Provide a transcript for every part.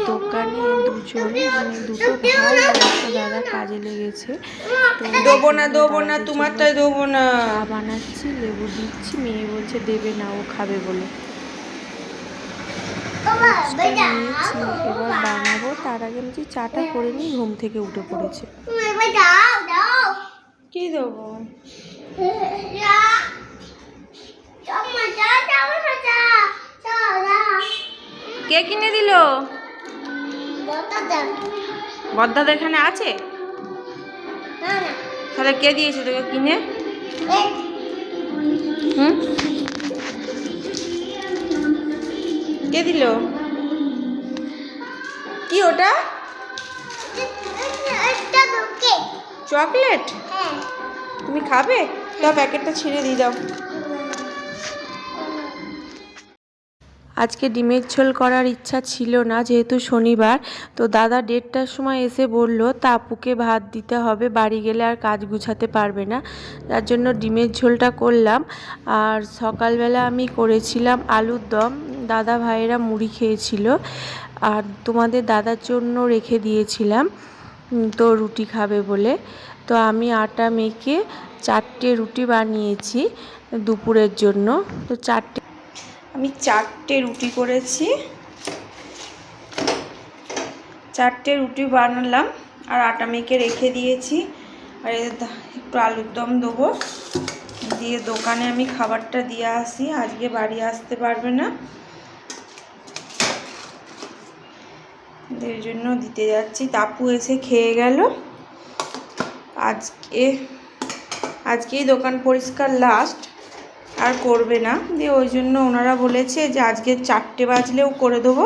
দোকানে দুজন মানে দুটো ভাই আর একটা দাদা কাজে লেগেছে। তো দেবো না তোমারটাই দেবো না। চা বানাচ্ছি, লেবু দিচ্ছি, মেয়ে বলছে দেবে না, ও খাবে বলে। নিয়েছি, এবার বানাবো। তার আগে আমি চাটা করে নিই, ঘুম থেকে উঠে পড়েছে। কি দেবো? কে কিনে দিল? বদ্দাদা এখানে আছে? তাহলে কে দিয়েছে তোকে কিনে? হুম, কে দিল? কি ওটা? চকলেট? তুমি খাবে? দাও, প্যাকেটটা ছিঁড়ে দিয়ে দাও। আজকে ডিমের ঝোল করার ইচ্ছা ছিল না, যেহেতু শনিবার। তো দাদা 1:30টার সময় এসে বলল তাপুকে ভাত দিতে হবে, বাড়ি গেলে আর কাজ গুছাতে পারবে না। তার জন্য ডিমের ঝোলটা করলাম। আর সকালবেলা আমি করেছিলাম আলুর দম, দাদা ভাইয়েরা মুড়ি খেয়েছিল। আর তোমাদের দাদার জন্য রেখে দিয়েছিলাম, তো রুটি খাবে বলে। তো আমি আটা মেখে 4টে রুটি বানিয়েছি দুপুরের জন্য। তো আমি 4টে রুটি করেছি, 4টে রুটি বানালাম আর আটা মেখে রেখে দিয়েছি। আর একটু আলুর দম দেবো, দিয়ে দোকানে আমি খাবারটা দিয়ে আসি, আজকে বাড়ি আসতে পারবে না, এর জন্য দিতে যাচ্ছি। তাপু এসে খেয়ে গেল। আজকেই দোকান পরিষ্কার লাস্ট, আর করবে না। দিয়ে ওই জন্য ওনারা বলেছে যে আজকে 4টে বাজলেও করে দেবো।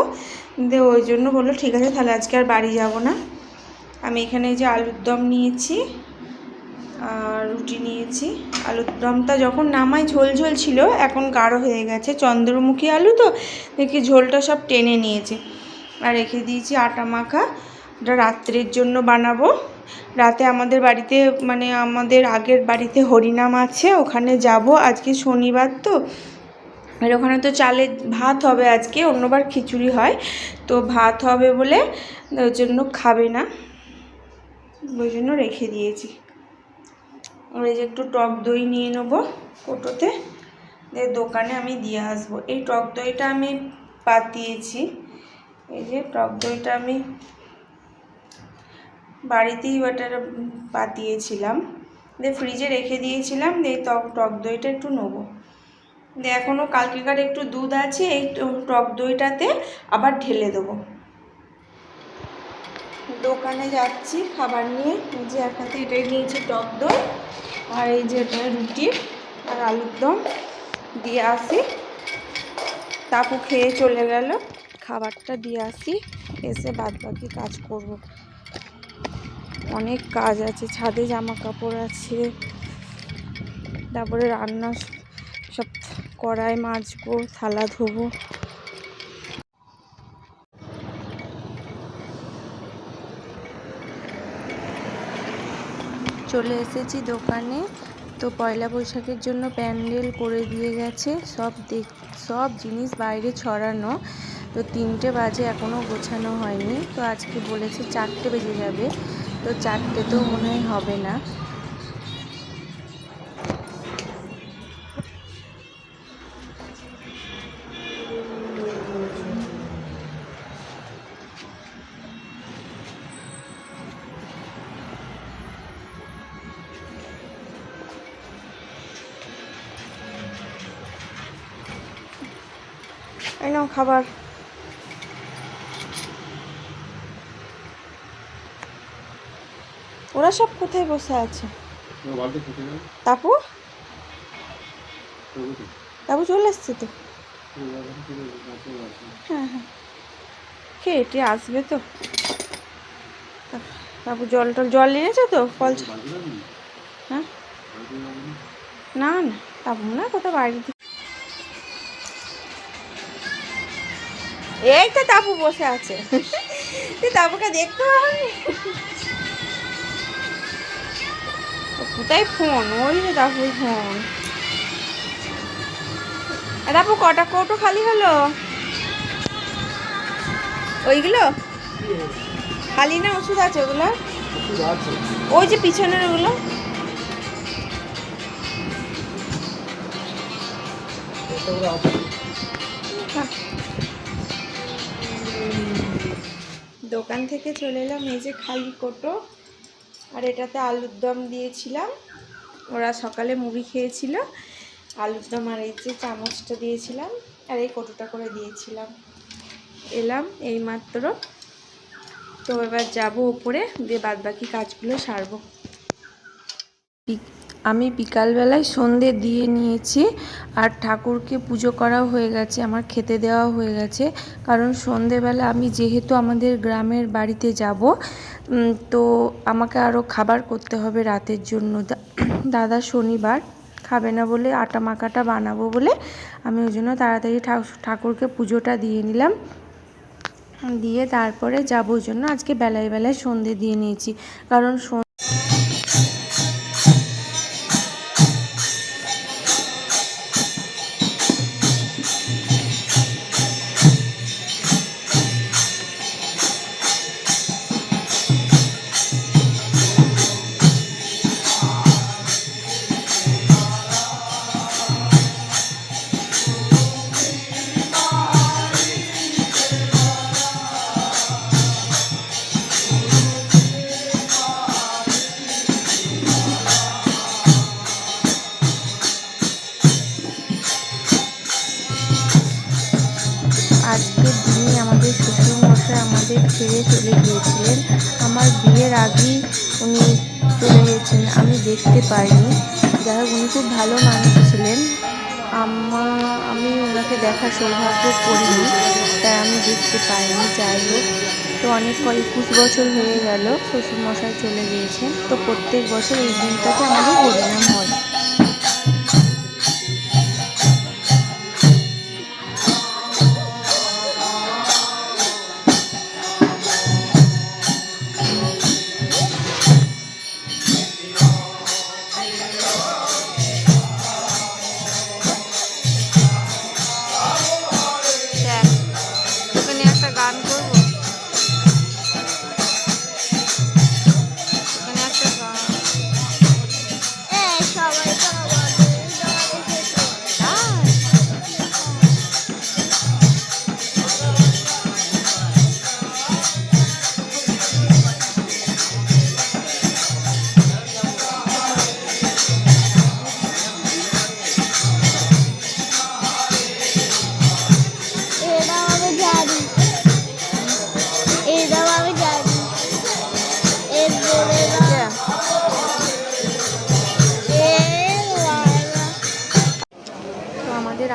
দিয়ে ওই জন্য বললো ঠিক আছে, তাহলে আজকে আর বাড়ি যাব না। আমি এখানে যে আলুর দম নিয়েছি আর রুটি নিয়েছি। আলুর দমটা যখন নামাই ঝোল ঝোল ছিল, এখন গাঢ় হয়ে গেছে, চন্দ্রমুখী আলু তো দেখি ঝোলটা সব টেনে নিয়েছে। আর রেখে দিয়েছি আটা মাখা, ওটা রাত্রের জন্য বানাবো। রাতে আমাদের বাড়িতে মানে আমাদের আগের বাড়িতে হরিনাম আছে, ওখানে যাব। আজকে শনিবার তো, আর ওখানে তো চালে ভাত হবে আজকে, অন্যবার খিচুড়ি হয়, তো ভাত হবে বলে ওই জন্য খাবে না, ওই জন্য রেখে দিয়েছি। ওই যে একটু টক দই নিয়ে নেবো কোটোতে, দোকানে আমি দিয়ে আসবো। এই টক দইটা আমি পাতিয়েছি, এই যে টক দইটা আমি বাড়িতেই ওটার পাতিয়েছিলাম, দিয়ে ফ্রিজে রেখে দিয়েছিলাম। দিয়ে টক দইটা একটু নেবো। দিয়ে এখনও কালকেকার একটু দুধ আছে, এই টক দইটাতে আবার ঢেলে দেবো। দোকানে যাচ্ছি খাবার নিয়ে, যে একসাথে এটাই নিয়েছি টক দই, আর এই যে এটা রুটি আর আলুর দম দিয়ে আসি। তাপু খেয়ে চলে গেল, খাবারটা দিয়ে আসি, এসে বাদবাকি কাজ করব। অনেক কাজ আছে, ছাদে জামা কাপড় আছে, তারপরে রান্না সব, কড়াই মাজবো, থালা ধোবো। চলে এসেছি দোকানে। তো পয়লা বৈশাখের জন্য প্যান্ডেল করে দিয়ে গেছে, সব জিনিস বাইরে ছড়ানো। তো 3টে বাজে, এখনও গোছানো হয়নি। তো আজকে বলেছে 4টে বেজে যাবে, তো 4টে তো মনে হয় হবে না। এই নাও খাবার। ওরা সব কোথায় বসে আছে? তাপু তাপু চলে এসছে তো। হ্যাঁ হ্যাঁ, কে এটি আসবে তো। তাপু জল নিয়েছে তো, কল। হ্যাঁ, না না, তাপু না, কোথাও বাইরে থেকে। এই তো তাপু বসে আছে, তুই তাপুকে দেখতে পাবি। কোথায় ফোন? ওই যে তাপুর ফোন। তাপু কটা কৌটো খালি হলো? ওইগুলো খালি না ওষুধ আছে ওগুলো? ওই যে পিছনের ওগুলো। দোকান থেকে চলে এলাম, এই যে খালি কোটো, আর এটাতে আলুর দম দিয়েছিলাম। ওরা সকালে মুড়ি খেয়েছিল, আলুর দম আর এই যে চামচটা দিয়েছিলাম আর এই কোটোটা করে দিয়েছিলাম। এলাম এই মাত্র, তো এবার যাবো ওপরে, দিয়ে বাদ বাকি কাজগুলো সারবো। আমি বিকালবেলায় সন্ধে দিয়ে নিয়েছি আর ঠাকুরকে পুজো করাও হয়ে গেছে, আমার খেতে দেওয়া হয়ে গেছে। কারণ সন্ধেবেলা আমি যেহেতু আমাদের গ্রামের বাড়িতে যাব, তো আমাকে আরও খাবার করতে হবে রাতের জন্য। দাদা শনিবার খাবে না বলে আটা মাখাটা বানাবো বলে আমি ওই জন্য তাড়াতাড়ি ঠাকুরকে পুজোটা দিয়ে নিলাম, দিয়ে তারপরে যাবো। ওই জন্য আজকে বেলায় বেলায় সন্ধে দিয়ে নিয়েছি, কারণ আজকের দিনে আমাদের শ্বশুরমশাই আমাদের ছেড়ে চলে গিয়েছিলেন। আমার বিয়ের আগেই উনি চলে গিয়েছেন, আমি দেখতে পাইনি। যাই হোক, উনি খুব ভালো মানুষ ছিলেন। আমি ওনাকে দেখার সৌভাগ্য করিনি, তাই আমি দেখতে পাইনি। যাই হোক, তো অনেক 21 বছর হয়ে গেল শ্বশুরমশাই চলে গিয়েছেন। তো প্রত্যেক বছর এই দিনটাতে আমাদের হরিনাম হয়। গান করবো, এখানে একটা গান। সবাই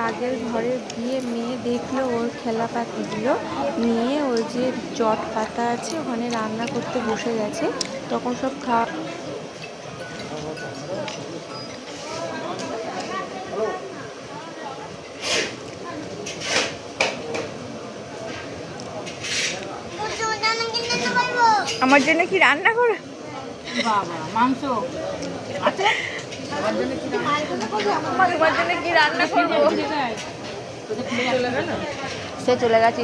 আগের ঘরে গিয়ে মেয়ে দেখলো ওর খেলাপাতিগুলো নিয়ে, ওই যে জট পাতা আছে ওখানে রান্না করতে বসে গেছে। তখন সব খাওয়া আমার জন্য কি রান্না করে? বাবা মাংস আছে, আমার জন্য কি রান্না করবো? সে চলে গেছে।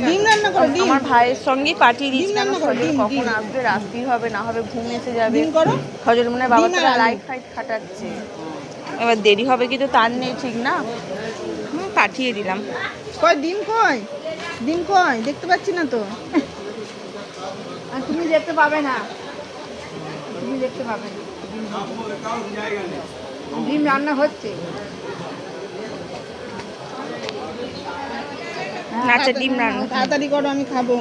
ডিম রান্না করো, ডিম। আমার ভাইয়ের সঙ্গেই পাঠিয়ে দিয়েছি, ডিম রান্না করো, ডিম, কখন ডিম। আসবে, রাত্রি হবে না হবে ঘুম এসে যাবে। ডিম করো। হজর মনে বাবা ডিম আর তোরা আলু। লাইট ফাইট খাটাচ্ছে, এবার দেরি হবে কি তো তার নেই ঠিক না। পাঠিয়ে দিলাম। কই ডিম, কই ডিম, কই দেখতে পাচ্ছি না তো। আর তুমি দেখতে পাবে না, তুমি দেখতে পাবে না। ডিম রান্না হচ্ছে। আচ্ছা, ডিম রান্না তাড়াতাড়ি করো, আমি খাবো।